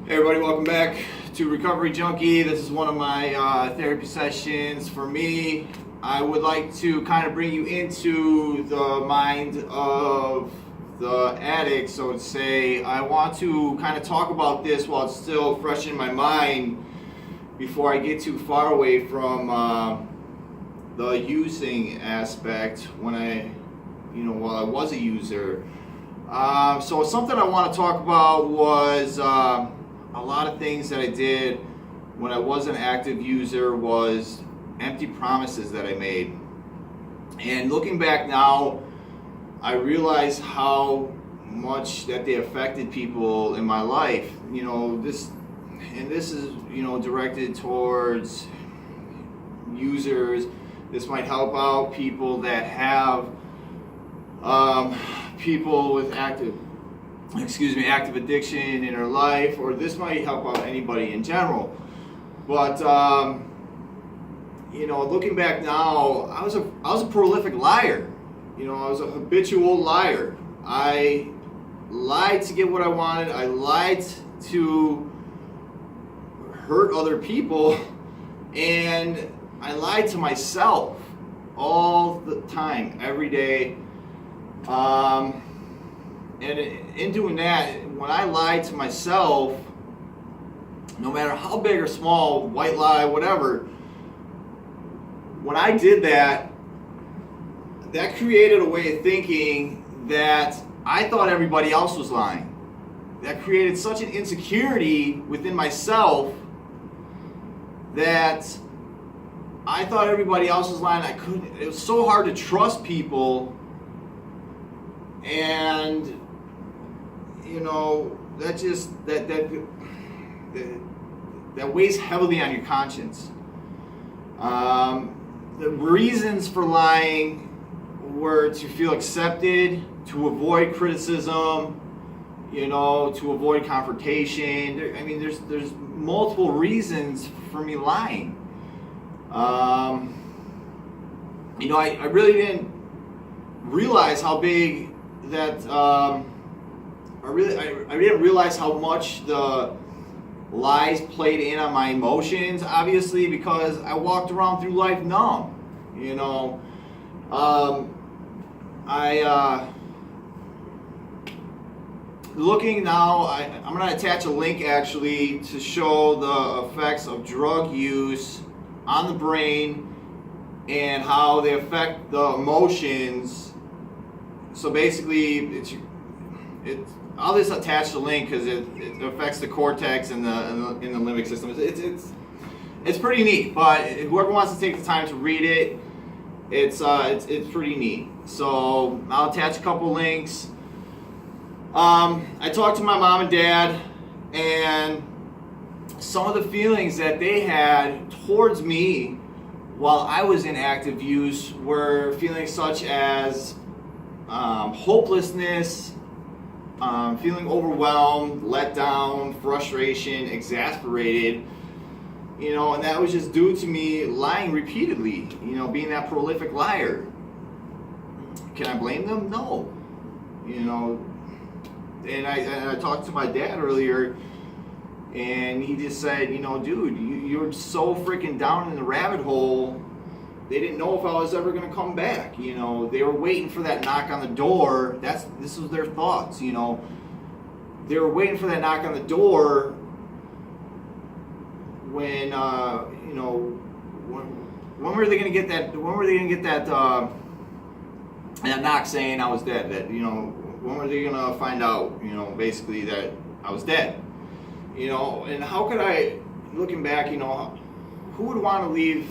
Hey everybody, welcome back to Recovery Junkie. This is one of my therapy sessions. For me, I would like to kind of bring you into the mind of the addict, so to say. I want to kind of talk about this while it's still fresh in my mind before I get too far away from the using aspect while I was a user. So something I want to talk about was a lot of things that I did when I was an active user was empty promises that I made. And looking back now, I realize how much that they affected people in my life. This is, directed towards users. This might help out people that have people with active addiction in their life, or this might help out anybody in general. But looking back now, I was a prolific liar. I was a habitual liar. I lied to get what I wanted. I lied to hurt other people, and I lied to myself all the time, every day. And in doing that, when I lied to myself, no matter how big or small, white lie, whatever, when I did that, that created a way of thinking that I thought everybody else was lying. That created such an insecurity within myself that I thought everybody else was lying. It was so hard to trust people, and that weighs heavily on your conscience. The reasons for lying were to feel accepted, to avoid criticism, to avoid confrontation. There's multiple reasons for me lying. I really didn't realize how big that. I didn't realize how much the lies played in on my emotions, obviously, because I walked around through life numb. Looking now, I'm going to attach a link actually to show the effects of drug use on the brain and how they affect the emotions. So basically, I'll just attach the link because it affects the cortex and the limbic system. It's pretty neat, but whoever wants to take the time to read it, it's pretty neat. So I'll attach a couple links. I talked to my mom and dad, and some of the feelings that they had towards me while I was in active use were feelings such as hopelessness, feeling overwhelmed, let down, frustration, exasperated, and that was just due to me lying repeatedly, being that prolific liar. Can I blame them? No. And I talked to my dad earlier, and he just said, dude, you're so freaking down in the rabbit hole. They didn't know if I was ever going to come back. They were waiting for that knock on the door. This was their thoughts. They were waiting for that knock on the door when when were they going to get that? When were they going to get that knock saying I was dead? That when were they going to find out? Basically that I was dead. And how could I, looking back, who would want to leave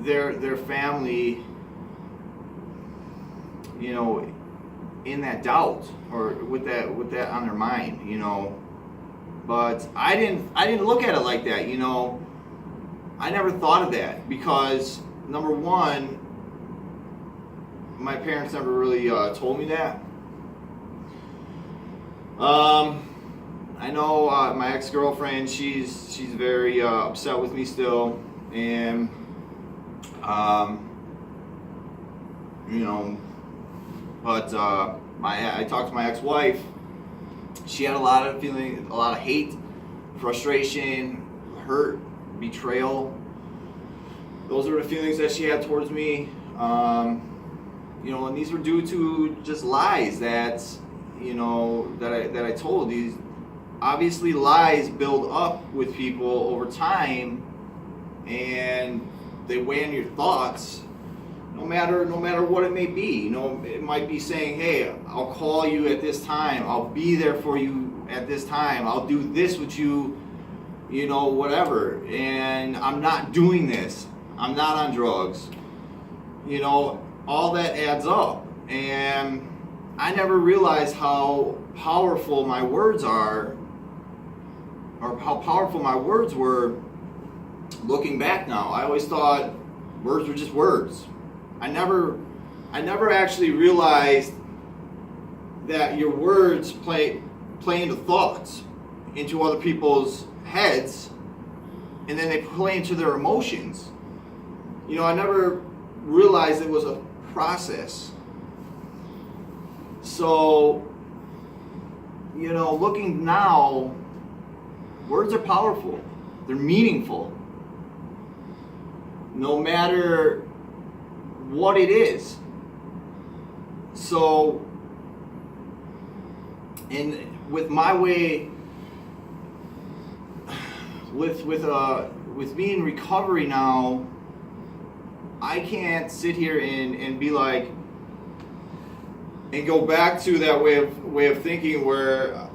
their family, in that doubt or with that on their mind, But I didn't look at it like that, I never thought of that because, number one, my parents never really told me that. I know my ex-girlfriend, she's very upset with me still, and but I talked to my ex-wife. She had a lot of hate frustration, hurt, betrayal. Those are the feelings that she had towards me. And these were due to just lies that I told. These obviously lies build up with people over time, and they weigh on your thoughts. No matter what it may be. It might be saying, hey, I'll call you at this time. I'll be there for you at this time. I'll do this with you, whatever. And I'm not doing this. I'm not on drugs. All that adds up. And I never realized how powerful my words are, or how powerful my words were looking back now. I always thought words were just words. I never actually realized that your words play into thoughts, into other people's heads, and then they play into their emotions. I never realized it was a process. So, looking now, words are powerful. They're meaningful. No matter what it is. So, and with my way, with me in recovery now, I can't sit here and be like, and go back to that way of thinking where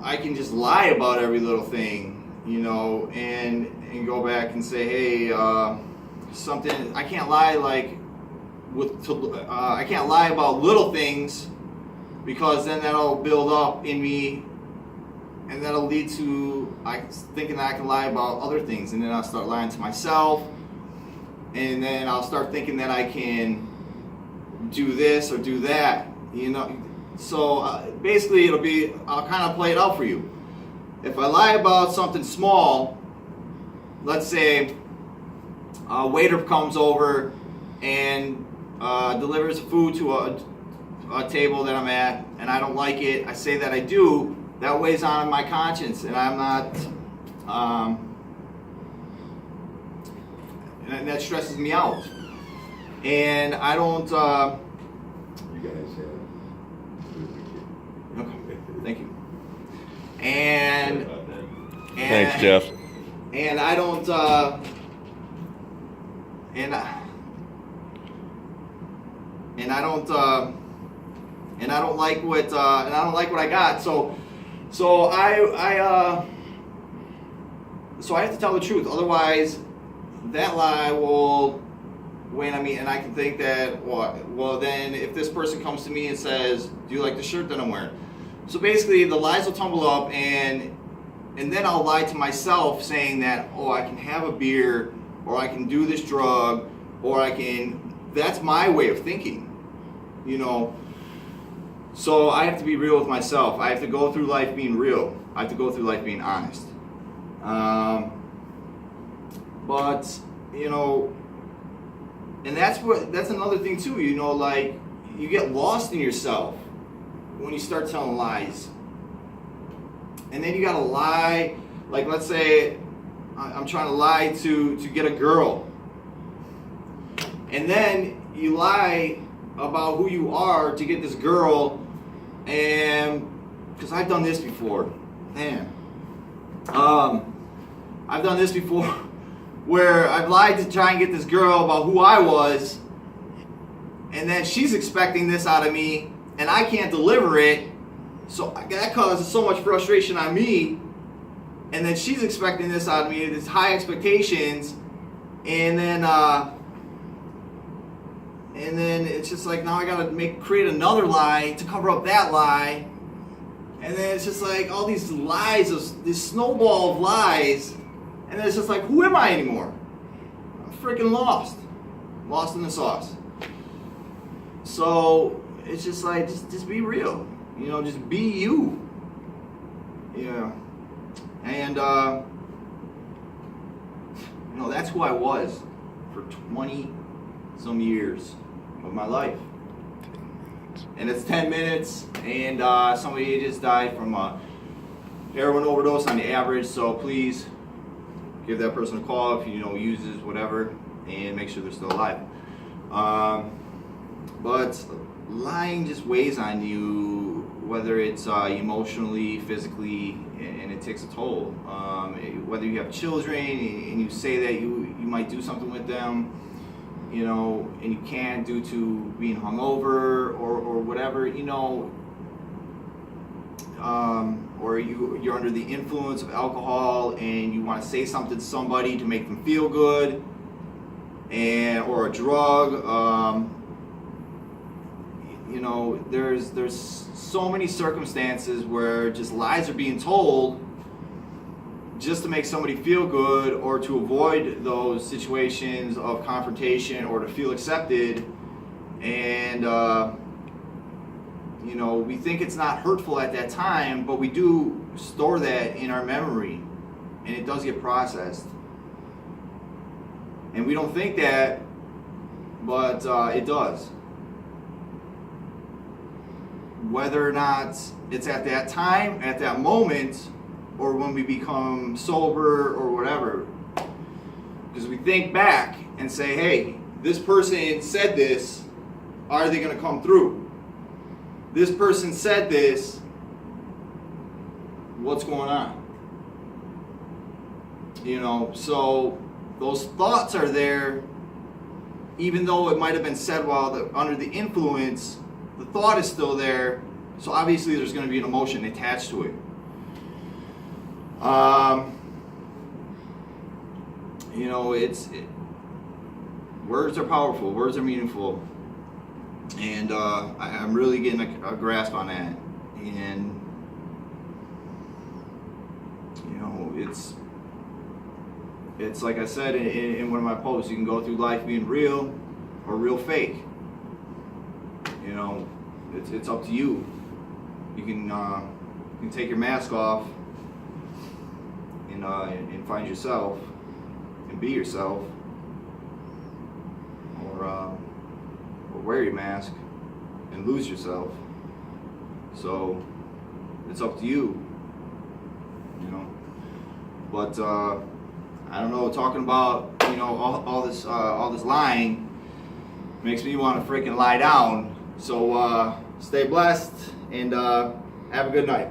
I can just lie about every little thing, and go back and say, hey, something, I can't lie I can't lie about little things, because then that'll build up in me, and that'll lead to thinking that I can lie about other things, and then I'll start lying to myself, and then I'll start thinking that I can do this or do that, So basically I'll kind of play it out for you. If I lie about something small, let's say a waiter comes over and delivers food to a table that I'm at, and I don't like it, I say that I do, that weighs on my conscience, and I'm not, and that stresses me out. And I don't, You guys okay, thank you. And Thanks, Jeff. And I don't, and I don't like what I got. So I have to tell the truth. Otherwise, that lie will weigh on me, and I can think that, well, then if this person comes to me and says, "Do you like the shirt that I'm wearing?" So basically, the lies will tumble up, and then I'll lie to myself, saying that, oh, I can have a beer, or I can do this drug, or I can. That's my way of thinking, So I have to be real with myself. I have to go through life being real. I have to go through life being honest. But and that's another thing too. Like, you get lost in yourself when you start telling lies. And then you gotta lie. Like, let's say I'm trying to lie to get a girl, and then you lie about who you are to get this girl, and because I've done this before, man. I've done this before, where I've lied to try and get this girl about who I was, and then she's expecting this out of me, and I can't deliver it, so that causes so much frustration on me, and then she's expecting this out of me, these high expectations, and then it's just like, now I gotta create another lie to cover up that lie, and then it's just like all these lies, this snowball of lies, and then it's just like, who am I anymore? I'm freaking lost in the sauce. So it's just like, just be real, just be you, and that's who I was for 20 some years of my life. And it's 10 minutes, and somebody just died from heroin overdose on the average, so please give that person a call if you know uses whatever, and make sure they're still alive. But lying just weighs on you, whether it's emotionally, physically, and it takes a toll. Whether you have children and you say that you might do something with them, you know, and you can't due to being hungover or whatever, you know, or you're under the influence of alcohol and you want to say something to somebody to make them feel good, or a drug. You know, there's so many circumstances where just lies are being told just to make somebody feel good or to avoid those situations of confrontation or to feel accepted. And you know, we think it's not hurtful at that time, but we do store that in our memory, and it does get processed. And we don't think that, but it does. Whether or not it's at that time, at that moment, or when we become sober or whatever. Because we think back and say, hey, this person said this, are they going to come through? This person said this, what's going on? You know, so those thoughts are there, even though it might have been said while under the influence, the thought is still there, so obviously there's going to be an emotion attached to it. You know, words are powerful, words are meaningful, and I'm really getting a grasp on that. And you know, it's like I said in one of my posts, you can go through life being real or real fake. You know, it's up to you. You can take your mask off and find yourself and be yourself, or wear your mask and lose yourself. So it's up to you. You know, but I don't know. Talking about, you know, all this lying makes me want to freaking lie down. So stay blessed and have a good night.